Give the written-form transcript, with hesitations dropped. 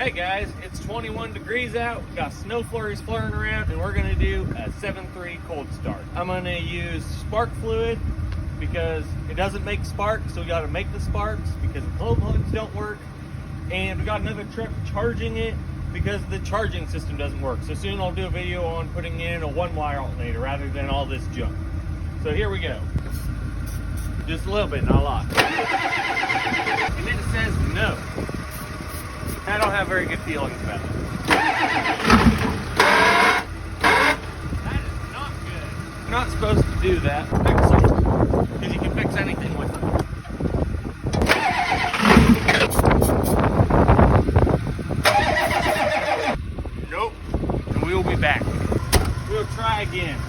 Hey guys, it's 21 degrees out, we got snow flurries flaring around, and we're gonna do a 7.3 cold start. I'm gonna use spark fluid because it doesn't make sparks, so we gotta make the sparks because the glow plugs don't work. And we got another truck charging it because the charging system doesn't work. So soon I'll do a video on putting in a 1-wire alternator rather than all this junk. So here we go. Just a little bit, not a lot. And then it says no. I don't have very good feelings about it. That is not good. You're not supposed to do that. Fix them, because you can fix anything with them. Nope. And we will be back. We'll try again.